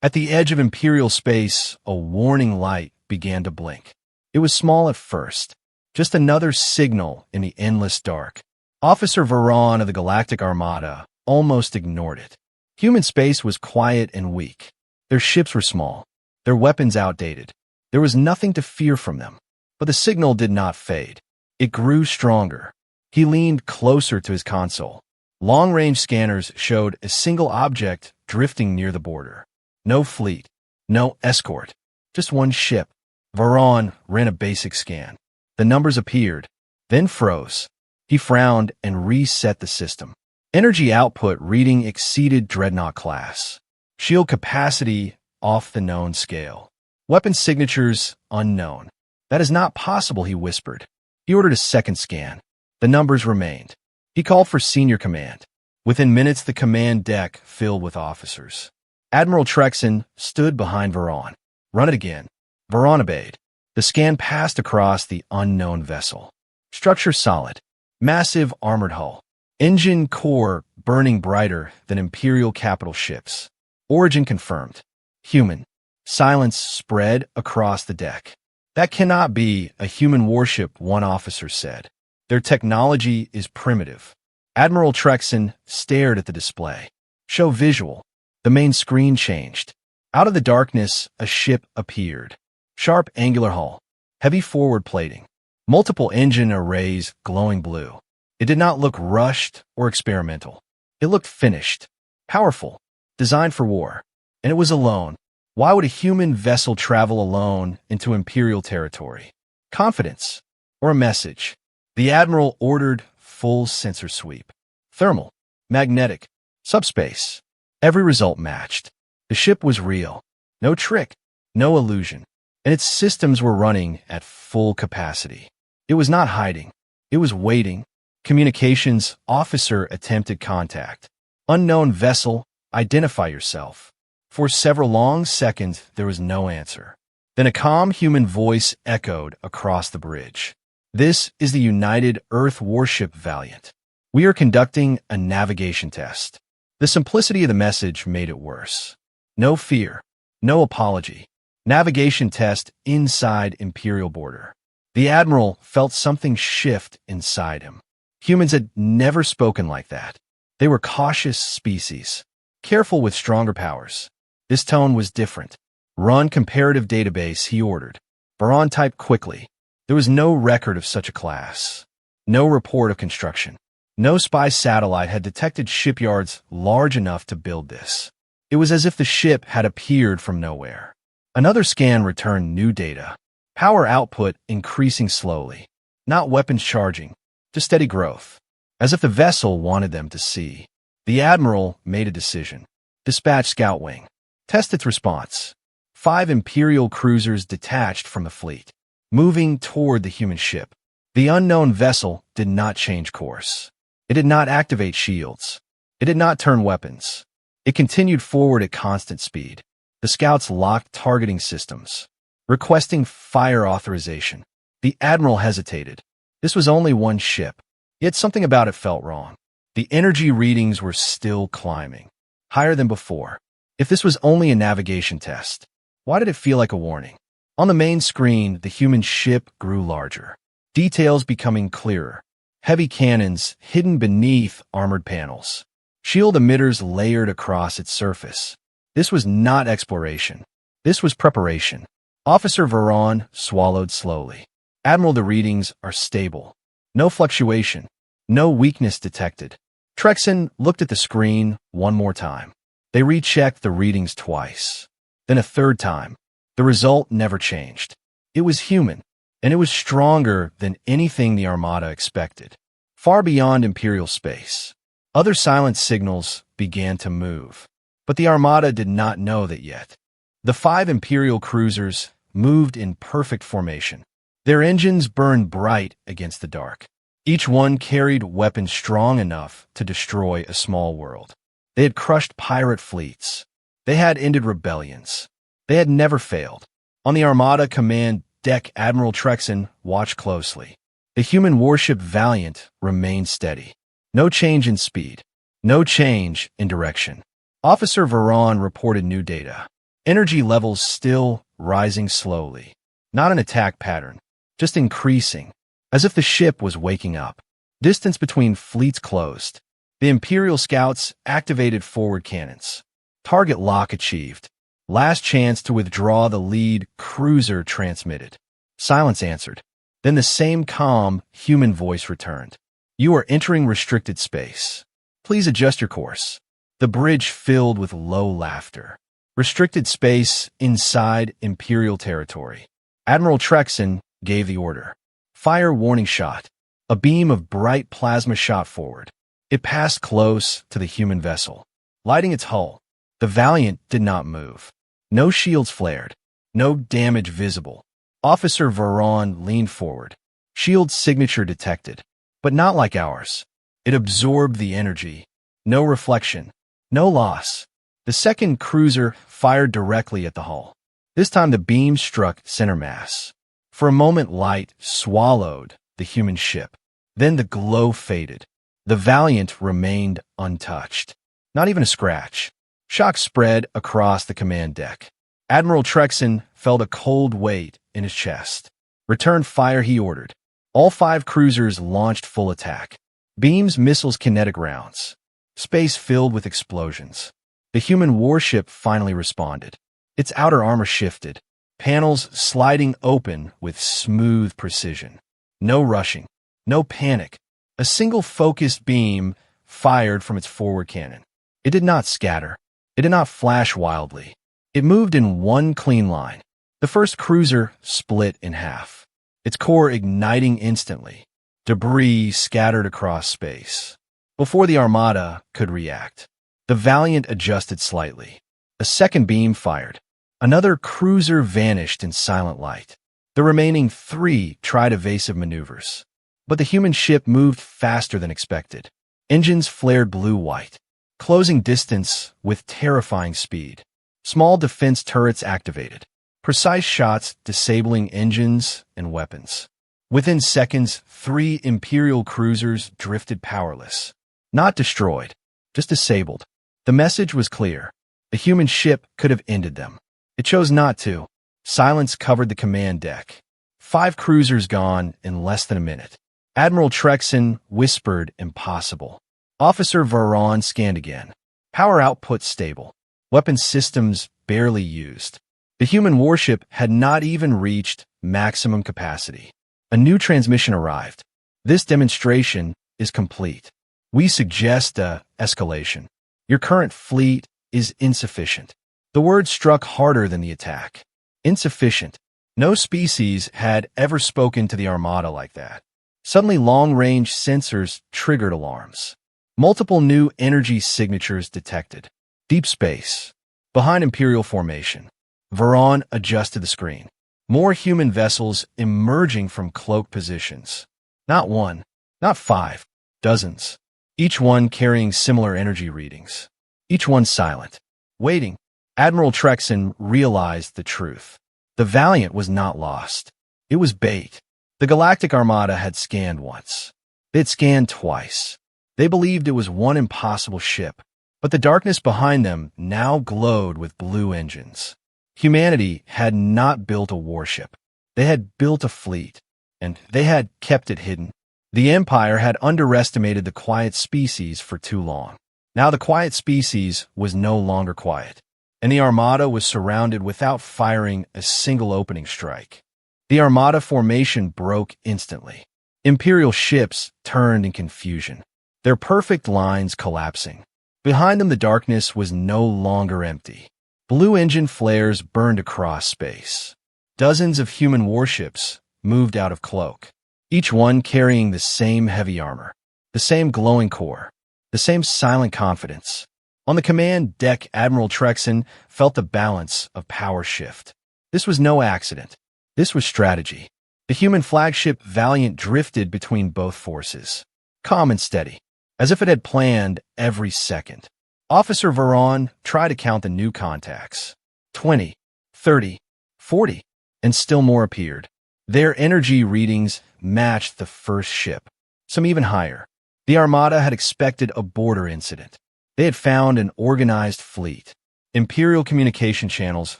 At the edge of Imperial space, a warning light began to blink. It was small at first, just another signal in the endless dark. Officer Veron of the Galactic Armada almost ignored it. Human space was quiet and weak. Their ships were small, their weapons outdated. There was nothing to fear from them. But the signal did not fade. It grew stronger. He leaned closer to his console. Long-range scanners showed a single object drifting near the border. No fleet, no escort, just one ship. Veron ran a basic scan. The numbers appeared, then froze. He frowned and reset the system. Energy output reading exceeded Dreadnought class. Shield capacity off the known scale. Weapon signatures unknown. That is not possible, he whispered. He ordered a second scan. The numbers remained. He called for senior command. Within minutes, the command deck filled with officers. Admiral Trexon stood behind Veron. Run it again. Veron obeyed. The scan passed across the unknown vessel. Structure solid. Massive armored hull. Engine core burning brighter than Imperial capital ships. Origin confirmed. Human. Silence spread across the deck. That cannot be a human warship, one officer said. Their technology is primitive. Admiral Trexon stared at the display. Show visual. The main screen changed. Out of the darkness, a ship appeared. Sharp angular hull. Heavy forward plating. Multiple engine arrays glowing blue. It did not look rushed or experimental. It looked finished. Powerful. Designed for war. And it was alone. Why would a human vessel travel alone into Imperial territory? Confidence. Or a message. The Admiral ordered full sensor sweep. Thermal. Magnetic. Subspace. Every result matched. The ship was real. No trick. No illusion. And its systems were running at full capacity. It was not hiding. It was waiting. Communications officer attempted contact. Unknown vessel, identify yourself. For several long seconds, there was no answer. Then a calm human voice echoed across the bridge. This is the United Earth Warship Valiant. We are conducting a navigation test. The simplicity of the message made it worse. No fear. No apology. Navigation test inside Imperial border. The Admiral felt something shift inside him. Humans had never spoken like that. They were cautious species. Careful with stronger powers. This tone was different. Run comparative database, he ordered. Veron typed quickly. There was no record of such a class. No report of construction. No spy satellite had detected shipyards large enough to build this. It was as if the ship had appeared from nowhere. Another scan returned new data. Power output increasing slowly. Not weapons charging, just steady growth. As if the vessel wanted them to see. The Admiral made a decision. Dispatch Scout Wing. Test its response. 5 Imperial cruisers detached from the fleet. Moving toward the human ship. The unknown vessel did not change course. It did not activate shields. It did not turn weapons. It continued forward at constant speed. The scouts locked targeting systems. Requesting fire authorization. The Admiral hesitated. This was only one ship. Yet something about it felt wrong. The energy readings were still climbing. Higher than before. If this was only a navigation test, why did it feel like a warning? On the main screen, the human ship grew larger. Details becoming clearer. Heavy cannons hidden beneath armored panels. Shield emitters layered across its surface. This was not exploration. This was preparation. Officer Veron swallowed slowly. Admiral, the readings are stable. No fluctuation. No weakness detected. Trexon looked at the screen one more time. They rechecked the readings twice. Then a third time. The result never changed. It was human, and it was stronger than anything the Armada expected. Far beyond Imperial space, other silent signals began to move. But the Armada did not know that yet. The 5 Imperial cruisers moved in perfect formation. Their engines burned bright against the dark. Each one carried weapons strong enough to destroy a small world. They had crushed pirate fleets. They had ended rebellions. They had never failed. On the Armada command deck, Admiral Trexon watched closely. The human warship Valiant remained steady. No change in speed. No change in direction. Officer Veron reported new data. Energy levels still rising slowly. Not an attack pattern, just increasing, as if the ship was waking up. Distance between fleets closed. The Imperial scouts activated forward cannons. Target lock achieved. Last chance to withdraw the lead cruiser transmitted. Silence answered. Then the same calm, human voice returned. You are entering restricted space. Please adjust your course. The bridge filled with low laughter. Restricted space inside Imperial territory. Admiral Trexon gave the order. Fire warning shot. A beam of bright plasma shot forward. It passed close to the human vessel, lighting its hull. The Valiant did not move. No shields flared. No damage visible. Officer Veron leaned forward. Shield signature detected, but not like ours. It absorbed the energy. No reflection. No loss. The second cruiser fired directly at the hull. This time the beam struck center mass. For a moment light swallowed the human ship. Then the glow faded. The Valiant remained untouched. Not even a scratch. Shock spread across the command deck. Admiral Trexon felt a cold weight in his chest. Return fire, he ordered. All 5 cruisers launched full attack. Beams, missiles, kinetic rounds. Space filled with explosions. The human warship finally responded. Its outer armor shifted, panels sliding open with smooth precision. No rushing, no panic. A single focused beam fired from its forward cannon. It did not scatter. It did not flash wildly. It moved in one clean line. The first cruiser split in half, its core igniting instantly. Debris scattered across space. Before the Armada could react, the Valiant adjusted slightly. A second beam fired. Another cruiser vanished in silent light. The remaining 3 tried evasive maneuvers. But the human ship moved faster than expected. Engines flared blue-white, closing distance with terrifying speed. Small defense turrets activated. Precise shots disabling engines and weapons. Within seconds, 3 Imperial cruisers drifted powerless. Not destroyed, just disabled. The message was clear. The human ship could have ended them. It chose not to. Silence covered the command deck. 5 cruisers gone in less than a minute. Admiral Trexon whispered impossible. Officer Veron scanned again. Power output stable. Weapon systems barely used. The human warship had not even reached maximum capacity. A new transmission arrived. This demonstration is complete. We suggest a escalation. Your current fleet is insufficient. The word struck harder than the attack. Insufficient. No species had ever spoken to the Armada like that. Suddenly, long-range sensors triggered alarms. Multiple new energy signatures detected. Deep space. Behind Imperial formation. Veron adjusted the screen. More human vessels emerging from cloaked positions. Not 1, not 5, dozens. Each one carrying similar energy readings. Each one silent. Waiting. Admiral Trexon realized the truth. The Valiant was not lost. It was bait. The Galactic Armada had scanned once. They had scanned twice. They believed it was one impossible ship, but the darkness behind them now glowed with blue engines. Humanity had not built a warship. They had built a fleet, and they had kept it hidden. The Empire had underestimated the quiet species for too long. Now the quiet species was no longer quiet, and the Armada was surrounded without firing a single opening strike. The Armada formation broke instantly. Imperial ships turned in confusion, their perfect lines collapsing. Behind them the darkness was no longer empty. Blue engine flares burned across space. Dozens of human warships moved out of cloak, each one carrying the same heavy armor, the same glowing core, the same silent confidence. On the command deck, Admiral Trexon felt the balance of power shift. This was no accident. This was strategy. The human flagship Valiant drifted between both forces, calm and steady, as if it had planned every second. Officer Veron tried to count the new contacts. 20, 30, 40, and still more appeared. Their energy readings matched the first ship, some even higher. The Armada had expected a border incident. They had found an organized fleet. Imperial communication channels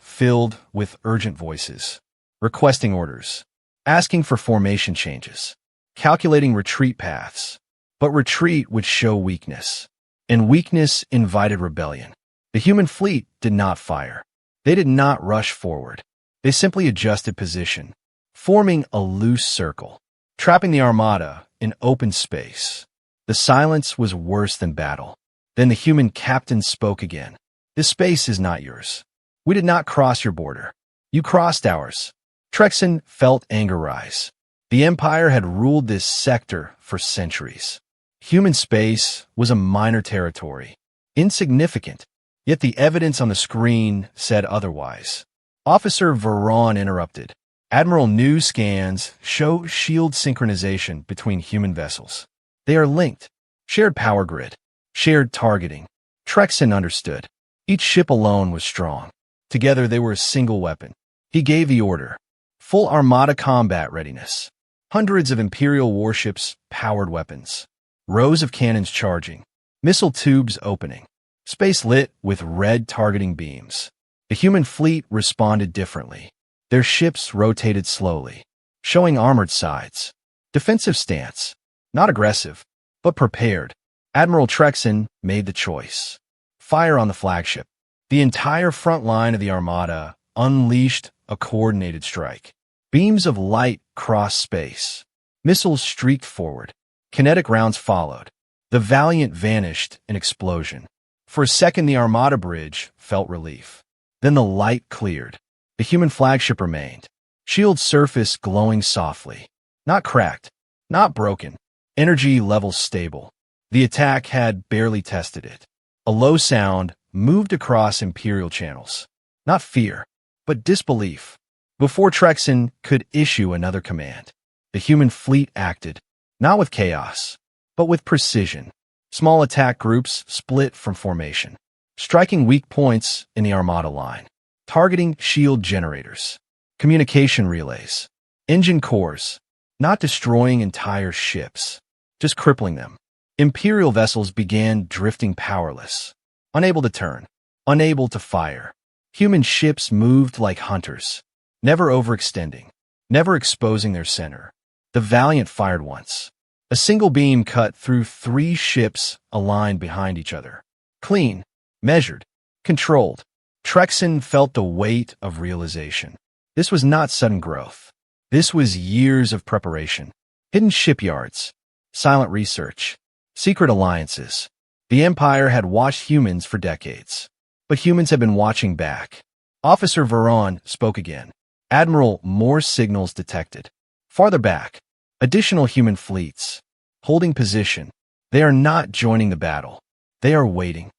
filled with urgent voices, requesting orders, asking for formation changes, calculating retreat paths. But retreat would show weakness, and weakness invited rebellion. The human fleet did not fire. They did not rush forward. They simply adjusted position, forming a loose circle, trapping the Armada in open space. The silence was worse than battle. Then the human captain spoke again. This space is not yours. We did not cross your border. You crossed ours. Trexon felt anger rise. The Empire had ruled this sector for centuries. Human space was a minor territory, insignificant, yet the evidence on the screen said otherwise. Officer Veron interrupted. Admiral, new scans show shield synchronization between human vessels. They are linked. Shared power grid. Shared targeting. Trexon understood. Each ship alone was strong. Together they were a single weapon. He gave the order. Full Armada combat readiness. Hundreds of Imperial warships powered weapons. Rows of cannons charging. Missile tubes opening. Space lit with red targeting beams. The human fleet responded differently. Their ships rotated slowly, showing armored sides. Defensive stance. Not aggressive, but prepared. Admiral Trexon made the choice. Fire on the flagship. The entire front line of the Armada unleashed a coordinated strike. Beams of light crossed space. Missiles streaked forward. Kinetic rounds followed. The Valiant vanished in explosion. For a second, the Armada bridge felt relief. Then the light cleared. The human flagship remained. Shield surface glowing softly. Not cracked. Not broken. Energy levels stable. The attack had barely tested it. A low sound moved across Imperial channels. Not fear, but disbelief. Before Trexon could issue another command, the human fleet acted, not with chaos, but with precision. Small attack groups split from formation, striking weak points in the Armada line, targeting shield generators, communication relays, engine cores, not destroying entire ships, just crippling them. Imperial vessels began drifting powerless, unable to turn, unable to fire. Human ships moved like hunters, never overextending, never exposing their center. The Valiant fired once. A single beam cut through 3 ships aligned behind each other. Clean, measured, controlled. Trexon felt the weight of realization. This was not sudden growth. This was years of preparation. Hidden shipyards, silent research, secret alliances. The Empire had watched humans for decades, but humans had been watching back. Officer Veron spoke again. Admiral, more signals detected. Farther back, additional human fleets, holding position. They are not joining the battle. They are waiting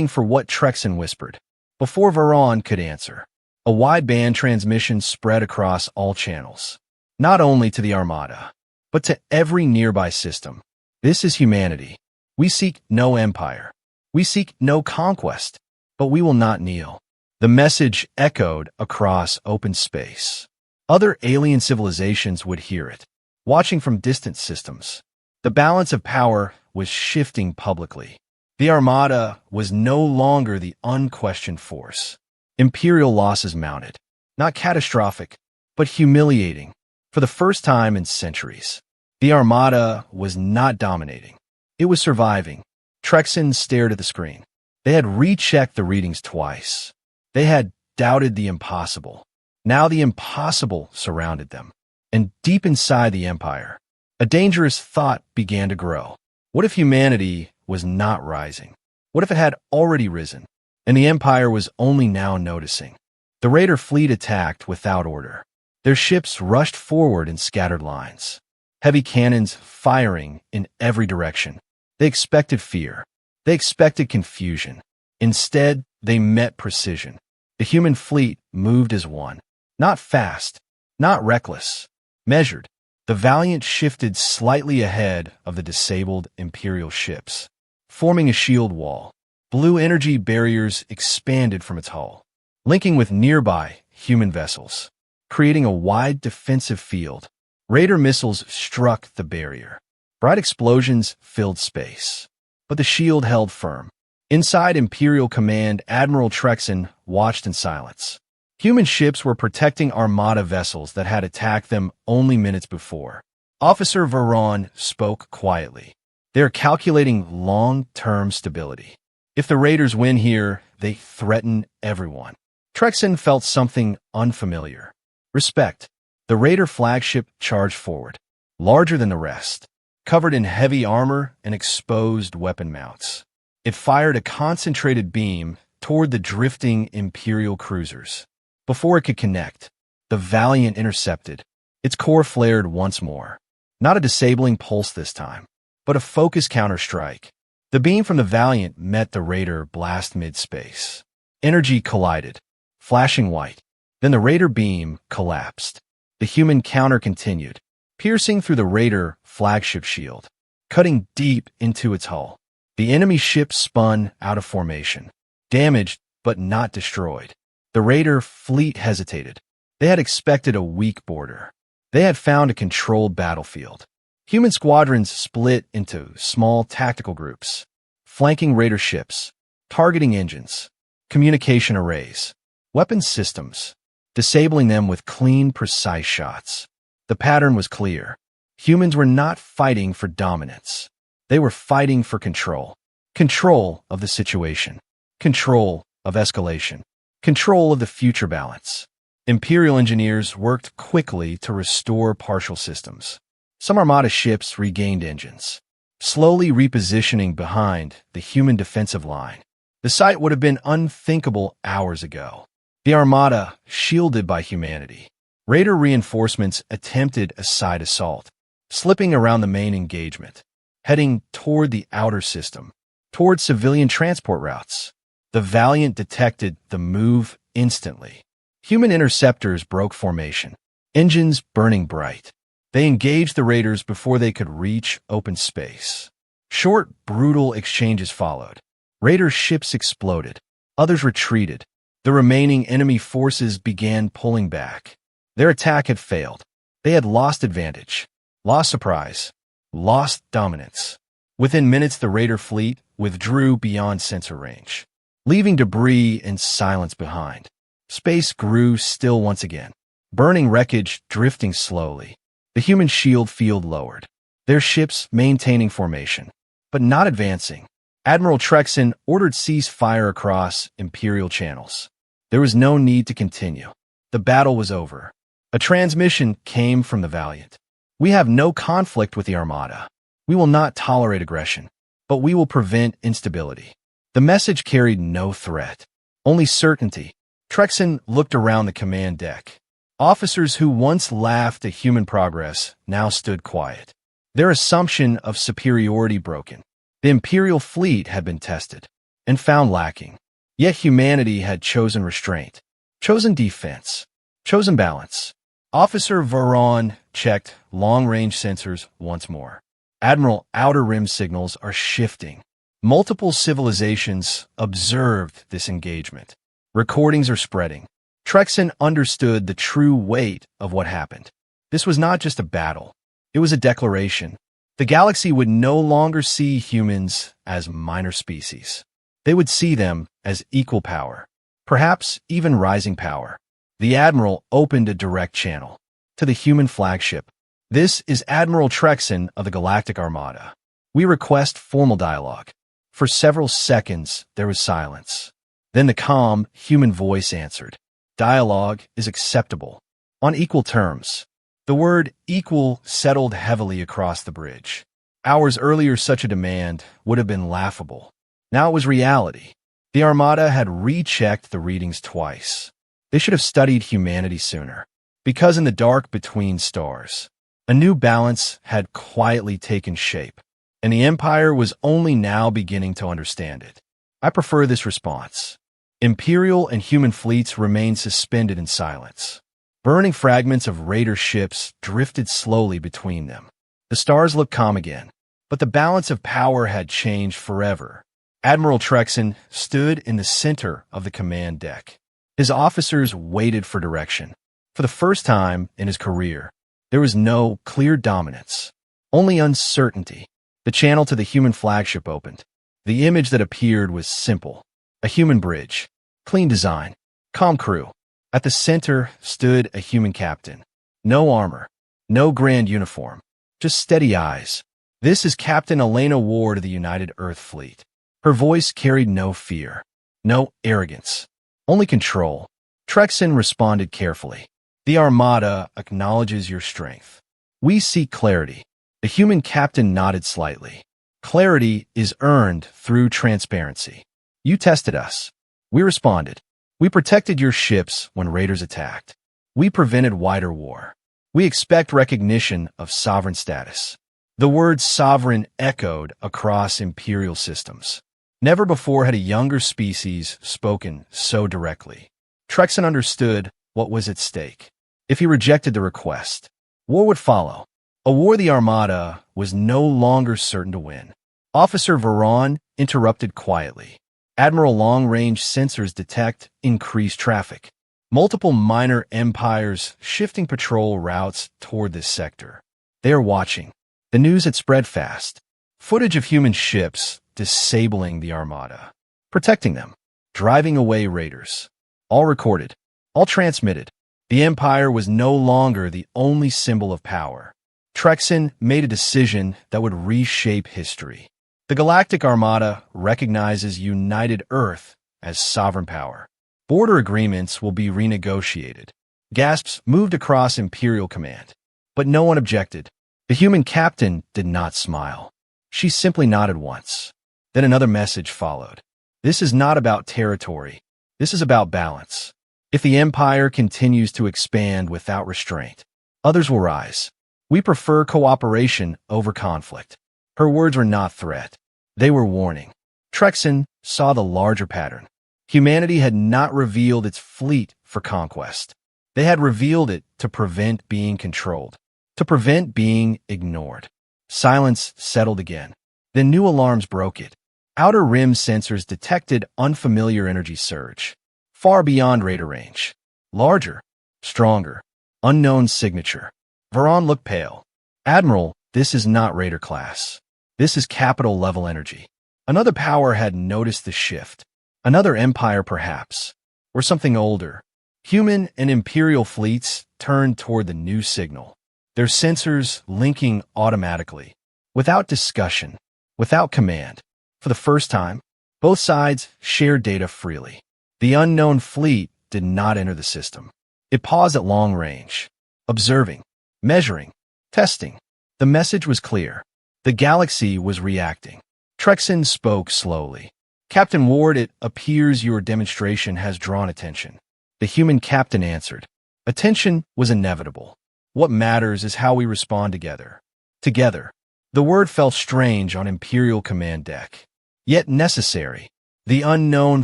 for what Trexon whispered. Before Veron could answer, a wideband transmission spread across all channels, not only to the Armada, but to every nearby system. This is humanity. We seek no empire. We seek no conquest, but we will not kneel. The message echoed across open space. Other alien civilizations would hear it, watching from distant systems. The balance of power was shifting publicly. The Armada was no longer the unquestioned force. Imperial losses mounted, not catastrophic, but humiliating. For the first time in centuries, the Armada was not dominating. It was surviving. Trexon stared at the screen. They had rechecked the readings twice. They had doubted the impossible. Now the impossible surrounded them. And deep inside the Empire, a dangerous thought began to grow. What if humanity was not rising? What if it had already risen, and the Empire was only now noticing? The Raider fleet attacked without order. Their ships rushed forward in scattered lines, heavy cannons firing in every direction. They expected fear. They expected confusion. Instead, they met precision. The human fleet moved as one. Not fast, not reckless, measured. The Valiant shifted slightly ahead of the disabled Imperial ships, forming a shield wall. Blue energy barriers expanded from its hull, linking with nearby human vessels, creating a wide defensive field. Raider missiles struck the barrier. Bright explosions filled space, but the shield held firm. Inside Imperial Command, Admiral Trexon watched in silence. Human ships were protecting Armada vessels that had attacked them only minutes before. Officer Veron spoke quietly. They're calculating long-term stability. If the Raiders win here, they threaten everyone. Trexon felt something unfamiliar. Respect. The Raider flagship charged forward, larger than the rest, covered in heavy armor and exposed weapon mounts. It fired a concentrated beam toward the drifting Imperial cruisers. Before it could connect, the Valiant intercepted. Its core flared once more. Not a disabling pulse this time, but a focused counterstrike. The beam from the Valiant met the Raider blast mid-space. Energy collided, flashing white. Then the Raider beam collapsed. The human counter continued, piercing through the Raider flagship shield, cutting deep into its hull. The enemy ship spun out of formation, damaged but not destroyed. The Raider fleet hesitated. They had expected a weak border. They had found a controlled battlefield. Human squadrons split into small tactical groups, flanking Raider ships, targeting engines, communication arrays, weapons systems, disabling them with clean, precise shots. The pattern was clear. Humans were not fighting for dominance. They were fighting for control. Control of the situation. Control of escalation. Control of the future balance. Imperial engineers worked quickly to restore partial systems. Some Armada ships regained engines, slowly repositioning behind the human defensive line. The sight would have been unthinkable hours ago. The Armada shielded by humanity. Raider reinforcements attempted a side assault, slipping around the main engagement, heading toward the outer system, toward civilian transport routes. The Valiant detected the move instantly. Human interceptors broke formation, engines burning bright. They engaged the Raiders before they could reach open space. Short, brutal exchanges followed. Raider ships exploded. Others retreated. The remaining enemy forces began pulling back. Their attack had failed. They had lost advantage, lost surprise, lost dominance. Within minutes, the Raider fleet withdrew beyond sensor range, leaving debris and silence behind. Space grew still once again, burning wreckage drifting slowly. The human shield field lowered, their ships maintaining formation, but not advancing. Admiral Trexon ordered ceasefire across Imperial channels. There was no need to continue. The battle was over. A transmission came from the Valiant. We have no conflict with the Armada. We will not tolerate aggression, but we will prevent instability. The message carried no threat, only certainty. Trexon looked around the command deck. Officers who once laughed at human progress now stood quiet. Their assumption of superiority broken. The Imperial fleet had been tested and found lacking. Yet humanity had chosen restraint, chosen defense, chosen balance. Officer Veron checked long-range sensors once more. Admiral, outer rim signals are shifting. Multiple civilizations observed this engagement. Recordings are spreading. Trexon understood the true weight of what happened. This was not just a battle. It was a declaration. The galaxy would no longer see humans as minor species. They would see them as equal power, perhaps even rising power. The Admiral opened a direct channel to the human flagship. This is Admiral Trexon of the Galactic Armada. We request formal dialogue. For several seconds, there was silence. Then the calm, human voice answered. Dialogue is acceptable, on equal terms. The word equal settled heavily across the bridge. Hours earlier, such a demand would have been laughable. Now it was reality. The Armada had rechecked the readings twice. They should have studied humanity sooner, because in the dark between stars, a new balance had quietly taken shape, and the Empire was only now beginning to understand it. I prefer this response. Imperial and human fleets remained suspended in silence. Burning fragments of Raider ships drifted slowly between them. The stars looked calm again, but the balance of power had changed forever. Admiral Trexon stood in the center of the command deck. His officers waited for direction. For the first time in his career, there was no clear dominance, only uncertainty. The channel to the human flagship opened. The image that appeared was simple. A human bridge. Clean design. Calm crew. At the center stood a human captain. No armor. No grand uniform. Just steady eyes. This is Captain Elena Ward of the United Earth Fleet. Her voice carried no fear. No arrogance. Only control. Trexon responded carefully. The Armada acknowledges your strength. We seek clarity. The human captain nodded slightly. Clarity is earned through transparency. You tested us. We responded. We protected your ships when raiders attacked. We prevented wider war. We expect recognition of sovereign status. The word sovereign echoed across imperial systems. Never before had a younger species spoken so directly. Trexon understood what was at stake. If he rejected the request, war would follow. A war the Armada was no longer certain to win. Officer Veron interrupted quietly. Admiral long-range sensors detect increased traffic. Multiple minor empires shifting patrol routes toward this sector. They are watching. The news had spread fast. Footage of human ships disabling the Armada, protecting them, driving away raiders. All recorded, all transmitted. The Empire was no longer the only symbol of power. Trexon made a decision that would reshape history. The Galactic Armada recognizes United Earth as sovereign power. Border agreements will be renegotiated. Gasps moved across Imperial Command. But no one objected. The human captain did not smile. She simply nodded once. Then another message followed. This is not about territory. This is about balance. If the Empire continues to expand without restraint, others will rise. We prefer cooperation over conflict. Her words were not threat. They were warning. Trexon saw the larger pattern. Humanity had not revealed its fleet for conquest. They had revealed it to prevent being controlled, to prevent being ignored. Silence settled again. Then new alarms broke it. Outer rim sensors detected unfamiliar energy surge, far beyond radar range. Larger, stronger, unknown signature. Veron looked pale. Admiral, this is not Raider class. This is capital-level energy. Another power had noticed the shift. Another empire, perhaps, or something older. Human and Imperial fleets turned toward the new signal, their sensors linking automatically, without discussion, without command. For the first time, both sides shared data freely. The unknown fleet did not enter the system. It paused at long range, observing, measuring, testing. The message was clear. The galaxy was reacting. Trexon spoke slowly. Captain Ward, it appears your demonstration has drawn attention. The human captain answered. Attention was inevitable. What matters is how we respond together. Together. The word felt strange on Imperial command deck. Yet necessary. The unknown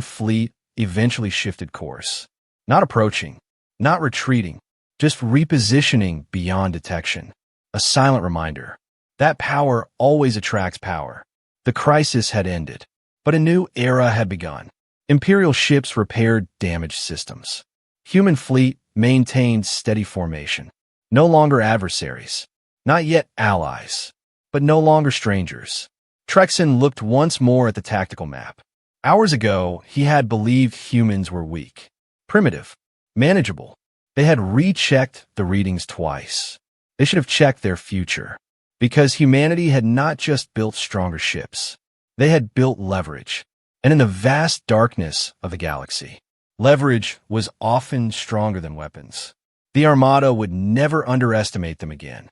fleet eventually shifted course. Not approaching. Not retreating. Just repositioning beyond detection. A silent reminder. That power always attracts power. The crisis had ended. But a new era had begun. Imperial ships repaired damaged systems. Human fleet maintained steady formation. No longer adversaries. Not yet allies. But no longer strangers. Trexon looked once more at the tactical map. Hours ago, he had believed humans were weak. Primitive. Manageable. They had rechecked the readings twice. They should have checked their future. Because humanity had not just built stronger ships. They had built leverage. And in the vast darkness of the galaxy, leverage was often stronger than weapons. The Armada would never underestimate them again.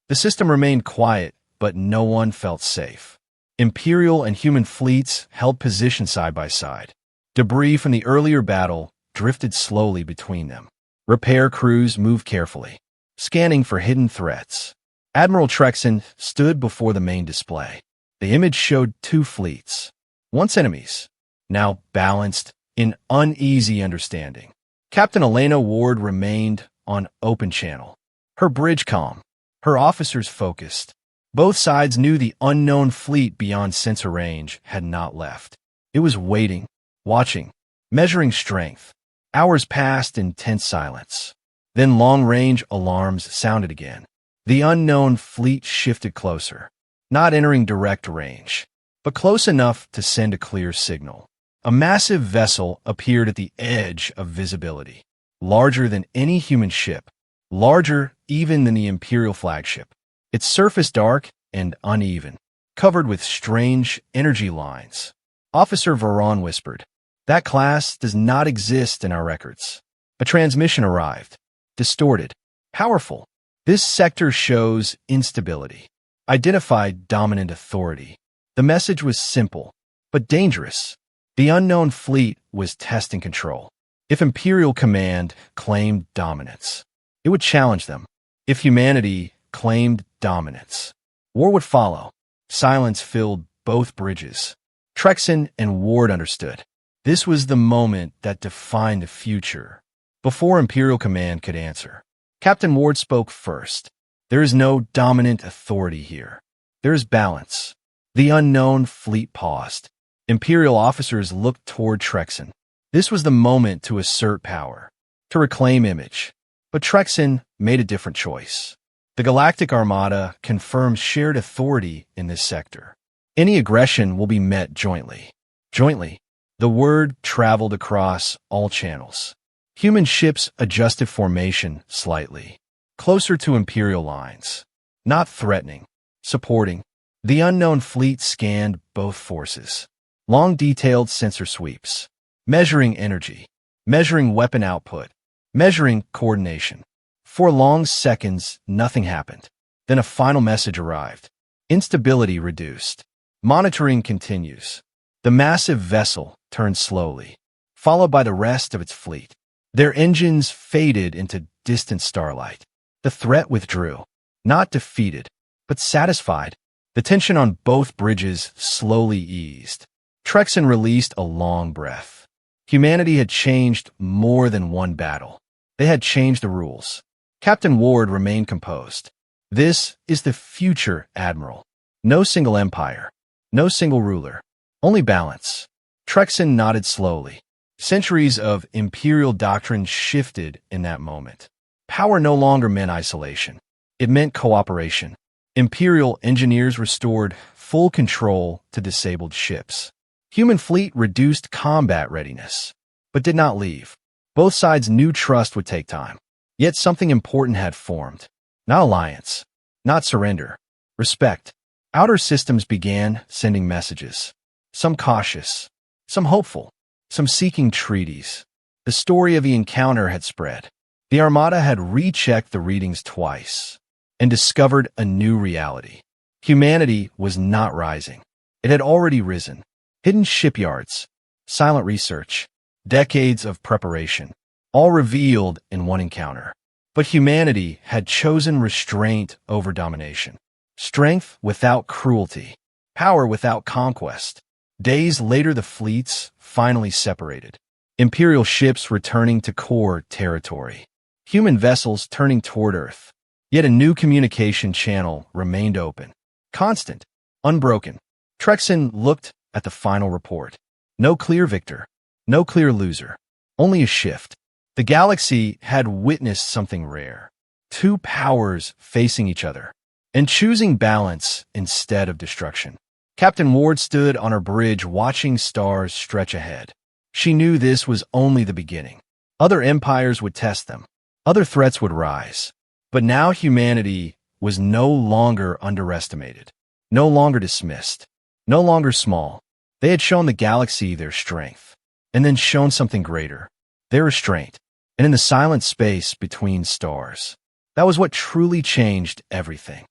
The system remained quiet, but no one felt safe. Imperial and human fleets held position side by side. Debris from the earlier battle drifted slowly between them. Repair crews moved carefully, scanning for hidden threats. Admiral Trexon stood before the main display. The image showed two fleets, once enemies, now balanced in uneasy understanding. Captain Elena Ward remained on open channel, her bridge calm, her officers focused. Both sides knew the unknown fleet beyond sensor range had not left. It was waiting, watching, measuring strength. Hours passed in tense silence. Then long-range alarms sounded again. The unknown fleet shifted closer, not entering direct range, but close enough to send a clear signal. A massive vessel appeared at the edge of visibility, larger than any human ship, larger even than the Imperial flagship. Its surface dark and uneven, covered with strange energy lines. Officer Veron whispered, "That class does not exist in our records." A transmission arrived, distorted, powerful. "This sector shows instability. Identify dominant authority." The message was simple, but dangerous. The unknown fleet was testing control. If Imperial Command claimed dominance, it would challenge them. If humanity claimed dominance, war would follow. Silence filled both bridges. Trexon and Ward understood. This was the moment that defined the future. Before Imperial Command could answer, Captain Ward spoke first. "There is no dominant authority here. There is balance." The unknown fleet paused. Imperial officers looked toward Trexon. This was the moment to assert power, to reclaim image. But Trexon made a different choice. The Galactic Armada confirms shared authority in this sector. Any aggression will be met jointly. Jointly. The word traveled across all channels. Human ships adjusted formation slightly, closer to Imperial lines. Not threatening, supporting. The unknown fleet scanned both forces. Long detailed sensor sweeps, measuring energy, measuring weapon output, measuring coordination. For long seconds, nothing happened. Then a final message arrived. Instability reduced. Monitoring continues. The massive vessel turned slowly, followed by the rest of its fleet. Their engines faded into distant starlight. The threat withdrew, not defeated, but satisfied. The tension on both bridges slowly eased. Trexon released a long breath. Humanity had changed more than one battle. They had changed the rules. Captain Ward remained composed. "This is the future, Admiral. No single empire. No single ruler. Only balance." Trexon nodded slowly. Centuries of Imperial doctrine shifted in that moment. Power no longer meant isolation. It meant cooperation. Imperial engineers restored full control to disabled ships. Human fleet reduced combat readiness, but did not leave. Both sides knew trust would take time. Yet something important had formed. Not alliance, not surrender. Respect. Outer systems began sending messages. Some cautious, some hopeful, some seeking treaties. The story of the encounter had spread. The Armada had rechecked the readings twice and discovered a new reality. Humanity was not rising. It had already risen. Hidden shipyards, silent research, decades of preparation, all revealed in one encounter. But humanity had chosen restraint over domination. Strength without cruelty. Power without conquest. Days later, the fleets finally separated. Imperial ships returning to core territory. Human vessels turning toward Earth. Yet a new communication channel remained open. Constant. Unbroken. Trexon looked at the final report. No clear victor. No clear loser. Only a shift. The galaxy had witnessed something rare. Two powers facing each other and choosing balance instead of destruction. Captain Ward stood on her bridge watching stars stretch ahead. She knew this was only the beginning. Other empires would test them. Other threats would rise. But now humanity was no longer underestimated, no longer dismissed, no longer small. They had shown the galaxy their strength, and then shown something greater, their restraint, and in the silent space between stars. That was what truly changed everything.